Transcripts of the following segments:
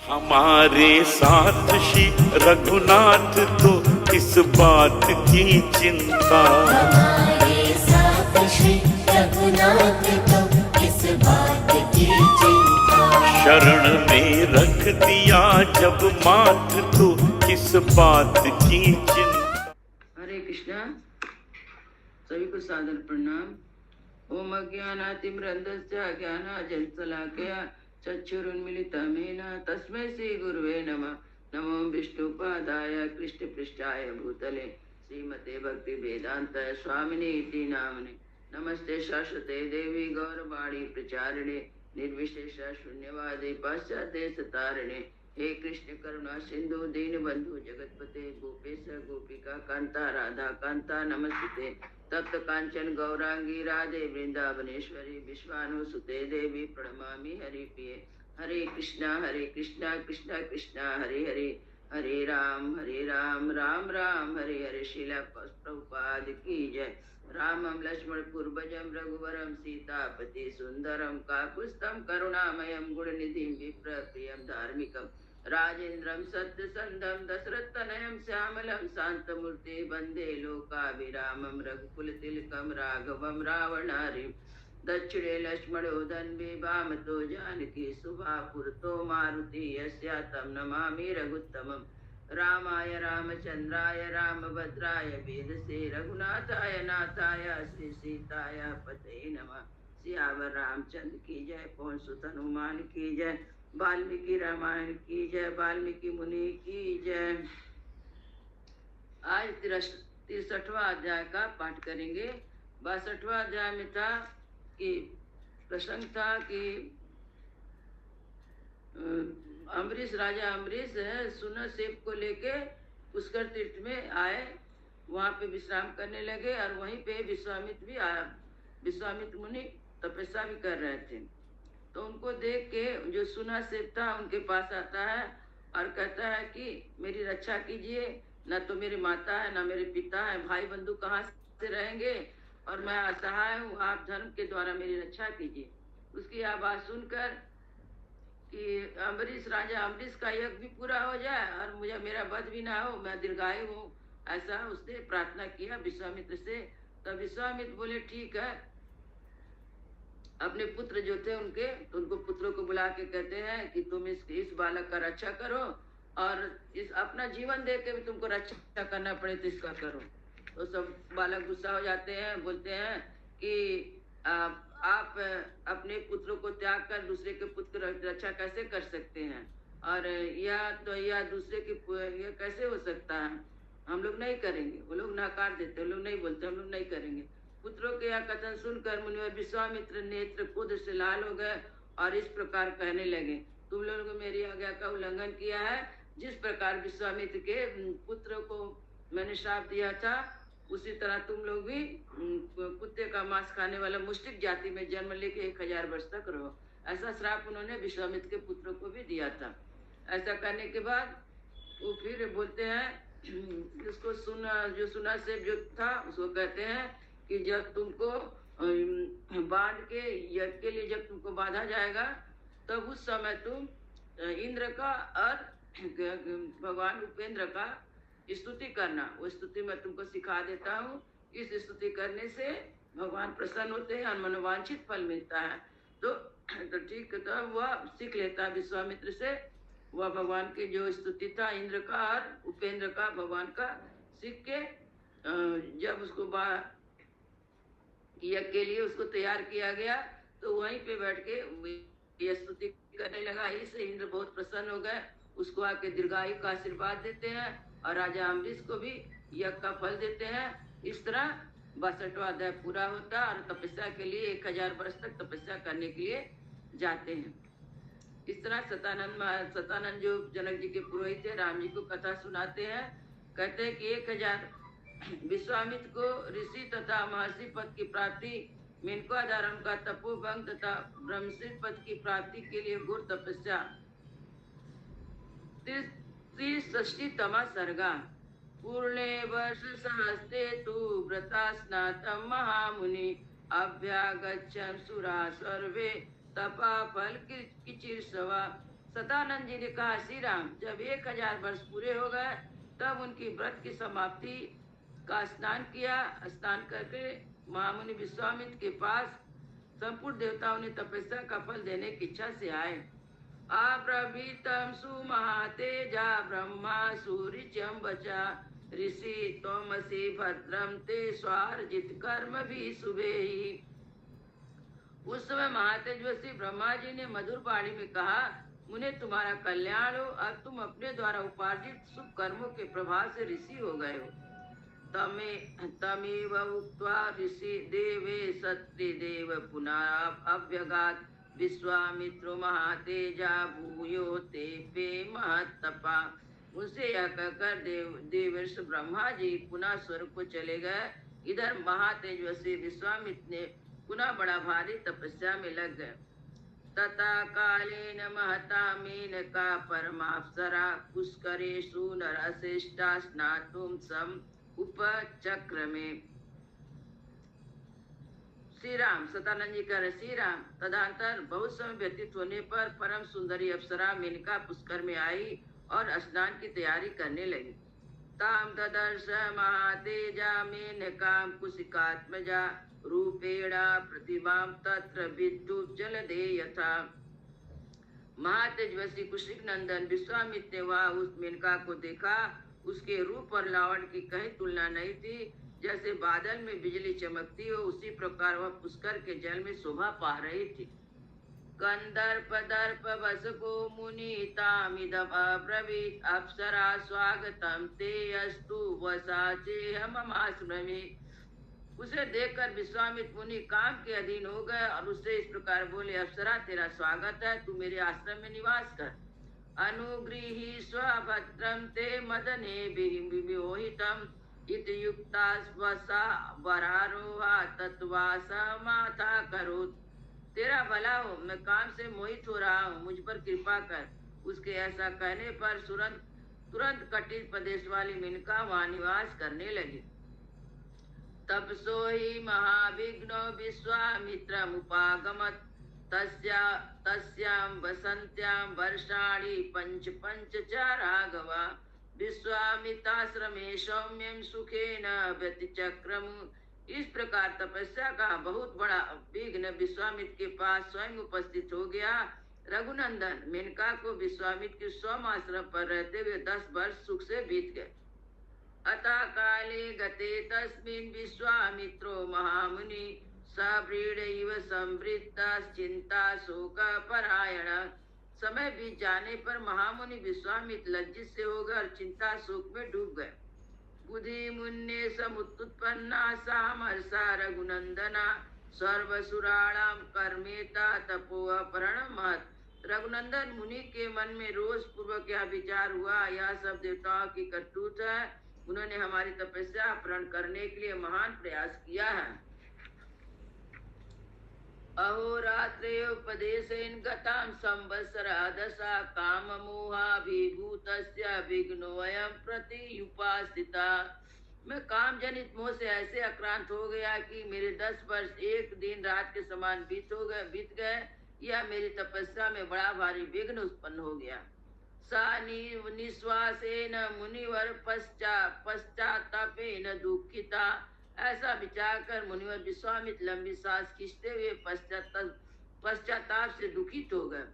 हमारे साथ श्री रघुनाथ तो किस बात की चिंता, हमारे साथ श्री रघुनाथ तो किस बात की चिंता। शरण में रख दिया जब माथ तो किस बात की चिंता। हरे कृष्णा। सभी को सादर प्रणाम। ओम अज्ञानातिमिरन्धस्य ज्ञानाञ्जनशलाकया चक्षुरुन्मीलितं येन तस्मै श्री गुरुवे नमः। नमो विष्णुपादाय कृष्णपृष्ठाय भूतले श्रीमते भक्ति वेदांत स्वामिने इति नामने। नमस्ते सरस्वते देवी गौरवाणी प्रचारिणे निर्विशेष शून्यवादी पाश्चात्य सतारिणे। हे कृष्ण करुणा सिंधु दीन बंधु जगतपते गोपेश गोपिका कांता राधा कांता नमस्ते। तप्त कांचन गौरांगी राधे वृंदावनेश्वरी विश्वानुसुते देवी प्रणमामि हरिप्रिये। हरे कृष्णा कृष्णा कृष्णा हरे हरे, हरे राम राम राम हरे हरे। श्रीला प्रभुपाद की जय। रामं लक्ष्मण पूर्वजं रघुवरं सीतापति सुंदरम काकुत्स्थं करुणामयं गुणनिधिं विप्रप्रियं धार्मिकं राजेन्द्रं सत्यसंधं दशरथतनयं श्यामलं शान्तमूर्ति वन्दे लोकाभिरामं रघुकुलतिलकं राघवं रावणारिं। दक्षिणे लक्ष्मणो धन्वे वामतो जानकी शुभापुरतो मारुति यस्या तं नमामि रघुत्तमम्। रामाय रामचंद्राय रामभद्राय वेदसे रघुनाथाय नाथाय श्री सीताय पते नमः। सियावर रामचंद्र की जय, पवन सुत हनुमान की जय, वाल्मीकि रामायण की जय, वाल्मीकि मुनि की जय। आज 63वां अध्याय का पाठ करेंगे। 62वां अध्याय में था कि प्रसंग था कि अम्बरीश राजा अम्बरीश सुना सेब को लेके पुष्कर तीर्थ में आए, वहाँ पे विश्राम करने लगे और वहीं पे विश्वामित्र भी आया। विश्वामित्र मुनि तपस्या भी कर रहे थे, तो उनको देख के जो सुना सेब था उनके पास आता है और कहता है कि मेरी रक्षा कीजिए, न तो मेरी माता है न मेरे पिता है, भाई बंधु कहाँ से रहेंगे और मैं असहाय हूँ, आप धर्म के द्वारा मेरी रक्षा कीजिए। उसकी आवाज़ सुनकर कि अम्बरीश राजा अम्बरीश का यज्ञ भी पूरा हो जाए और मुझे मेरा वध भी ना हो, मैं दीर्घायु हूँ, ऐसा उसने प्रार्थना किया विश्वामित्र से। तब विश्वामित्र बोले ठीक है। अपने पुत्र जो थे उनके, तो उनको पुत्रों को बुला के कहते हैं कि तुम इस बालक का रक्षा करो और इस अपना जीवन दे के भी तुमको रक्षा करना पड़े तो इसका करो। तो सब बालक गुस्सा हो जाते हैं, बोलते हैं कि आप अपने पुत्रों को त्याग कर दूसरे के पुत्र की रक्षा कैसे कर सकते हैं, और यह दूसरे की यह कैसे हो सकता है, हम लोग नहीं करेंगे। वो लोग नकार देते, वो लोग नहीं बोलते हम लोग नहीं करेंगे। पुत्रों के यह कथन सुनकर मुनिवर विश्वामित्र नेत्र क्रोध से लाल हो गए और इस प्रकार कहने लगे, तुम लोगों ने मेरी आज्ञा का उल्लंघन किया है। जिस प्रकार विश्वामित्र के पुत्र को मैंने श्राप दिया था, उसी तरह तुम लोग भी कुत्ते का मांस खाने वाला मुष्टिक जाति में जन्म लेके 1000 वर्ष तक रहो। ऐसा श्राप उन्होंने विश्वामित्र के पुत्रों को भी दिया था। ऐसा करने के बाद वो फिर बोलते हैं, उसको जो सुना सेब जो था उसको कहते हैं कि जब तुमको बांध के यज्ञ के लिए जब तुमको बांधा जाएगा, तब उस समय तुम इंद्र का और भगवान उपेंद्र का स्तुति करना। वो स्तुति मैं तुमको सिखा देता हूँ। इस स्तुति करने से भगवान प्रसन्न होते हैं और मनोवांछित फल मिलता है। तो ठीक, तो वह सीख लेता विश्वामित्र से। वह भगवान की जो स्तुति था इंद्र का और उपेंद्र का भगवान का सीख के जब उसको यज्ञ के लिए उसको तैयार किया गया, तो वहीं पे बैठ के ये स्तुति करने लगा। इससे इंद्र बहुत प्रसन्न हो गए, उसको आके दीर्घायु का आशीर्वाद देते हैं और राजा अम्बरीश को भी यज्ञ का फल देते हैं। इस तरह 62वां अध्याय पूरा होता है और तपस्या के लिए 1000 वर्ष तक तपस्या करने के लिए जाते हैं। इस तरह सतानंद जो जनक जी के पुरोहित थे, राम जी को कथा सुनाते हैं। कहते हैं कि 1000 विश्वामित्र को ऋषि तथा महर्षि पद की प्राप्ति, मेनका आधार उनका तपोभंग तथा ब्रह्मश्री पद की प्राप्ति के लिए घोर तपस्या। 63तमा सर्गा। पूर्णे वर्ष सहस्ते तु व्रता स्नातम महामुनि अभ्यागच्छन् सुरा सर्वे तपा फल किचिर्षवा सतानंद जी ने कहा, श्री राम, जब 1000 वर्ष पूरे हो गए तब उनकी व्रत की समाप्ति का स्नान किया। स्नान करके महामुनि विश्वामित्र के पास संपूर्ण देवताओं ने तपस्या का फल देने की इच्छा से आए। आब्रवीतम सुमहातेजा ब्रह्मा सूर्यम बचा ऋषि तोमसी भद्रम ते स्वार्जित कर्म भी शुभे ही। उस समय महातेजस्वी ब्रह्मा जी ने मधुर वाणी में कहा, मुने तुम्हारा कल्याण हो, अब तुम अपने द्वारा उपार्जित शुभ कर्मों के प्रभाव से ऋषि हो गए हो। तमेव उक्त्वा ऋषि देवे सत्रि देव पुनः अभ्यगात विश्वामित्रो महातेजा भूयो ते पे महत्तपा। उनसे यह कहकर देवर्षि ब्रह्मा जी पुनः स्वर्ग को चले गए। इधर महातेजस्वी विश्वामित्र ने पुनः बड़ा भारी तपस्या में लग गए। तथा कालेन महता मेनका परमाप्सरा पुष्करेषु नरश्रेष्ठा स्नातुं सम उपचक्रमे। श्री राम, सतानंद जी कह रहे, श्री राम, तदंतर बहुत समय व्यतीत होने पर परम सुंदरी अप्सरा मेनका पुष्कर में आई और स्नान की तैयारी करने लगी। ताम ददर्श महातेजा मेनकाम कुशिकात्मजा रूपेणा प्रतिमां तत्र विद्युत जलदे यथा। महातेजस्वी कुशिक नंदन विश्वामित्र ने वहाँ उस मेनका को देखा। उसके रूप और लावण्य की कहीं तुलना नहीं थी। जैसे बादल में बिजली चमकती हो, उसी प्रकार वह पुष्कर के जल में शोभा पा रही थी। कंदर्प दर्प वसको मुनितामिदम अब्रवीत अप्सरा स्वागतम ते अस्तु वसाचे ममास्मृमि। उसे देखकर विश्वामित्र मुनि काम के अधीन हो गए और उससे इस प्रकार बोले, अप्सरा, तेरा स्वागत है, तू मेरे आश्रम में निवास कर। अनुगृही स्वभद्रम ते मदने विमोहितम इत युक्ता स्वसा वरारोहा तत्वासा माथा करोत। तेरा भला हो, मैं काम से मोहित हो रहा हूँ, मुझ पर कृपा कर। उसके ऐसा कहने पर तुरंत कटित प्रदेश वाली मेनका वहाँ निवास करने लगी। तब सोहि महाविघ्नो विश्वामित्रम उपागमत तस्यां वसंत्यां वर्षाणि पंच च राघवा। विश्वामित्राश्रमे सौम्यं सुखेन व्यतिचक्रम। इस प्रकार तपस्या का बहुत बड़ा विघ्न विश्वामित्र के पास स्वयं उपस्थित हो गया। रघुनंदन, मेनका को विश्वामित्र के स्वयं आश्रम पर रहते हुए 10 वर्ष सुख से बीत गए। अतः काले गते तस्मिन् विश्वामित्रो महामुनि सव्रीडैव संवृत्तश्चिंता शोक परायण। समय बीत जाने पर महामुनि विश्वामित्र लज्जित से हो गए और चिंता शोक में डूब गए। बुद्धि मुन्ने समुत्पन्ना सामर्षा रघुनंदना सर्वसुराणाम कर्मेता तपोअपहरण महत्। रघुनंदन मुनि के मन में रोष पूर्वक यह विचार हुआ, यह सब देवताओं की करतूत है। उन्होंने हमारी तपस्या अपहरण करने के लिए महान प्रयास किया है। अहोरात्रे उपदेशेन गतां संवत्सरा दशा काम मोहाभिभूतस्य विघ्नोऽयं प्रत्युपासिता। मैं काम जनित मोह से ऐसे आक्रांत हो गया कि मेरे 10 वर्ष एक दिन रात के समान बीत गए। यह मेरी तपस्या में बड़ा भारी विघ्न उत्पन्न हो गया। सा निश्वासेन मुनिवर पश्चातापेन दुखिता। ऐसा विचार कर मुनिवर विश्वामित्र लंबी सांस खींचते हुए पश्चाताप से दुखित हो गए।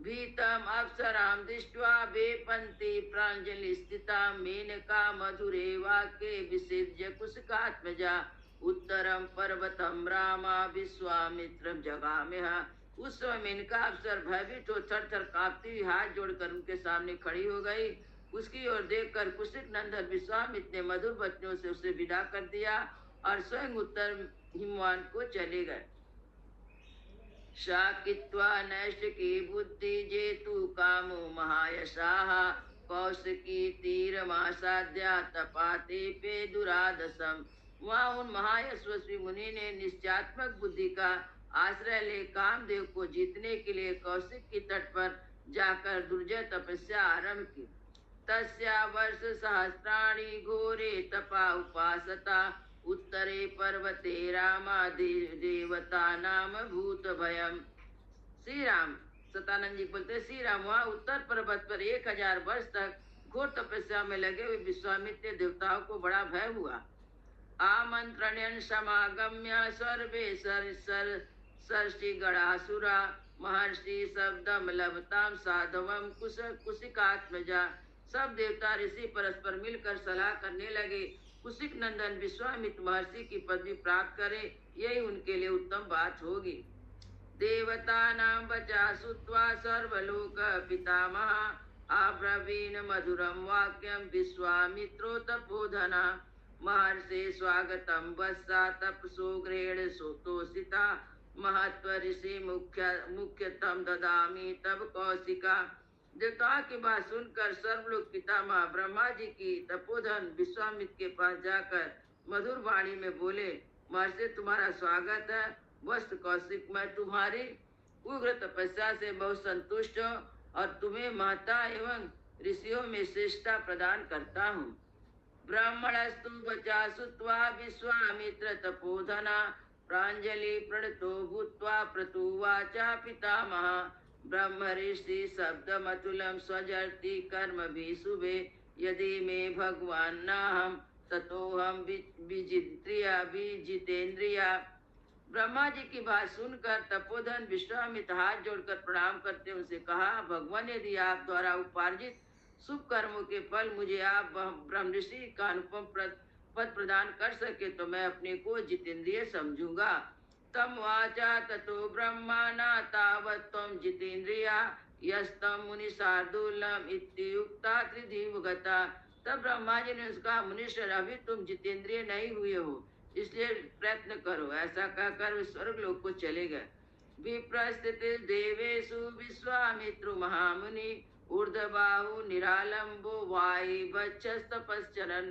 भीतम अप्सराम दृष्ट्वा वेपन्ति प्राञ्जलि स्थिता मेनका मधुरे वाक्ये विसिज्य कुशकात्मजा उत्तरम पर्वतम रामा विश्वामित्रम जगामहा। उस समय मेनका अप्सर भयभीत हो थर थर कांपती हुई हाथ जोड़कर उनके सामने खड़ी हो गई। उसकी ओर देखकर कुशिक नंदन विश्वामित्र ने मधुर वचनों से उसे विदा कर दिया और स्वयं उत्तर हिमवान को चले गए। शाकित्वा नैष्टिकी बुद्धि जेतु कामो महायशाः कौशिकी तीरमासाद्या तपाते पे दुरादसम। वहाँ उन महायशस्वी मुनि ने निश्चयात्मक बुद्धि का आश्रय ले कामदेव को जीतने के लिए कौशिक की तट पर जाकर दुर्जय तपस्या आरंभ की। तस्या वर्ष सहस्राणि घोरे तपा उपासता उत्तरे पर्वते रामा देवता नाम भूत भयम। श्री राम, सतानंद जी बोलते श्री राम वहाँ उत्तर पर्वत पर 1000 वर्ष तक घोर तपस्या में लगे हुए विश्वामित्र देवताओं को बड़ा भय हुआ। आमंत्रणयन समागम्य सर्वे सर्षि गणासुरा महर्षि शब्दम लभताम साधवम कुशिकात्मजा। सब देवता ऋषि परस्पर मिलकर सलाह करने लगे कुशिक नंदन विश्वामित्र महर्षि की पदवी प्राप्त करे, यही उनके लिए उत्तम बात होगी। देवतानां वचा श्रुत्वा सर्वलोक पितामह आब्रवीण मधुरं वाक्यं विश्वामित्रो तपोधना। महर्षे स्वागतं वत्सा तपसो ग्रहेण सोतोषिता महत्व ऋषि मुख्यतम ददामी तब कौशिका। देवता की बात सुनकर सर्वलोक पितामह ब्रह्मा जी की तपोधन विश्वामित्र के पास जाकर मधुर वाणी में बोले, महर्षि तुम्हारा स्वागत है। वस्त कौशिक, मैं तुम्हारी उग्र तपस्या से बहुत संतुष्ट हूँ और तुम्हें महता एवं ऋषियों में श्रेष्ठता प्रदान करता हूँ। ब्राह्मणस्तु वचा श्रुत्वा विश्वामित्र तपोधना प्राञ्जलि प्रणतो भूत्वा प्रतुवाचा पितामह। ब्रह्म ऋषि शब्दमतुलं स्वजर्ति कर्मभिः शुभे यदि मे भगवान् नाहं ततोऽहं विजितेन्द्रिया। ब्रह्मा जी की बात सुनकर तपोधन विश्वामित्र हाथ जोड़कर प्रणाम करते उनसे कहा, भगवान यदि आप द्वारा उपार्जित शुभ कर्मों के फल मुझे आप ब्रह्म ऋषि का अनुपम पद प्रदान कर सके तो मैं अपने को जितेंद्रिय समझूंगा। तम वाचा ततो ब्रह्माना तावत् त्वं जितेन्द्रिया यस्तम मुनि शार्दूलम इत्युक्ता त्रिधिवगता। तब ब्रह्मा जी ने उसका, मुनीश्वर अभी तुम जितेंद्रिय नहीं हुए हो, इसलिए प्रयत्न करो। ऐसा कहकर वे स्वर्ग लोक को चले गए। विप्रस्थित देवेषु विश्वामित्रु महामुनि ऊर्ध्वबाहु निरालंबो वायि वक्षस्तपश्चरन्।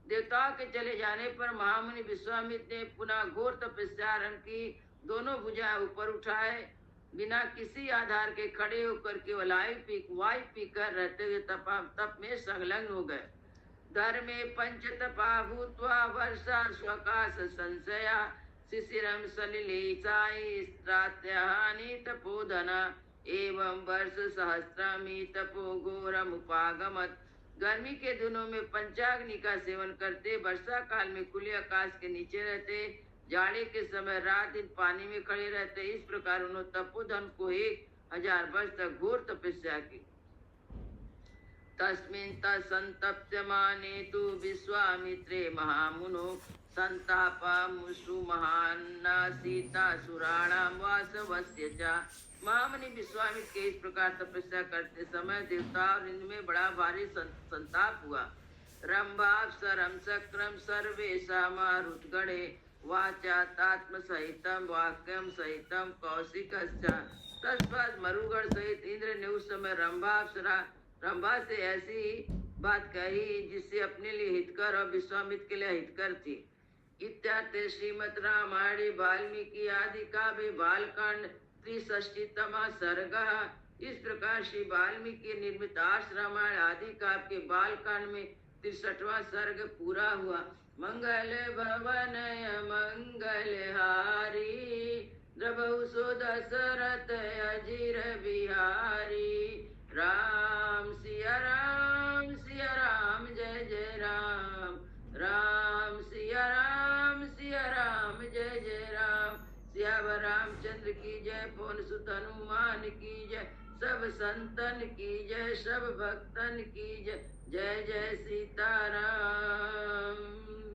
देवताओं के चले जाने पर महामुनि विश्वामित्र ने पुनः घोर तपस्या आरंभ की। दोनों भुजा ऊपर उठाए बिना किसी आधार के खड़े होकर केवल वायु पीकर रहते हुए तप में संलग्न हो गए। धर्मे पंचतपा भूत्वा वर्षा स्वकाश संशया शिशिरम सलिलेचाई स्त्रात्यहानि तपोधना एवं वर्ष सहस्रामी तपो घोरम उपागमत। गर्मी के दिनों में पंचाग्नि का सेवन करते, वर्षा काल में खुले आकाश के नीचे रहते, जाड़े के समय रात दिन पानी में खड़े रहते। इस प्रकार उन्होंने तपोधन को 1000 वर्ष तक घोर तपस्या की। तस्मिन् तत्संतप्यमाने तु विश्वामित्रे महामुनो संतापमुषु महान्ना सीतासुराणां वासवस्य च। महामुनि विश्वामित्र के इस प्रकार तपस्या करते समय देवता और इंद्र में बड़ा भारी संताप हुआ। रंभाप्सरं चक्रम सर्वेषामारुतगणे वाचा तात्म सहितम वाक्यम सहितम कौशिकश्च। तत्पश्चात मरुगण सहित इंद्र ने उस समय रंभा से ऐसी बात कही जिससे अपने लिए हितकर और विश्वामित्र के लिए हितकर थी। इत्यार्थे श्रीमद् रामायणे वाल्मीकि आदि काव्ये बालकांड 63तमः सर्गः। इस प्रकार श्री वाल्मीकि निर्मित आर्ष रामायण आदि काव्य के बालकांड में 63वां सर्ग पूरा हुआ। मंगल भवनय मंगलहारी द्रवहु सो दशरथ अजीर बिहारी। राम सिया राम जय जय राम। राम सिया राम जय जय राम। सियावर रामचंद्र की जय, पवन सुत हनुमान की जय, सब संतन की जय, सब भक्तन की जय। जय जय सीताराम।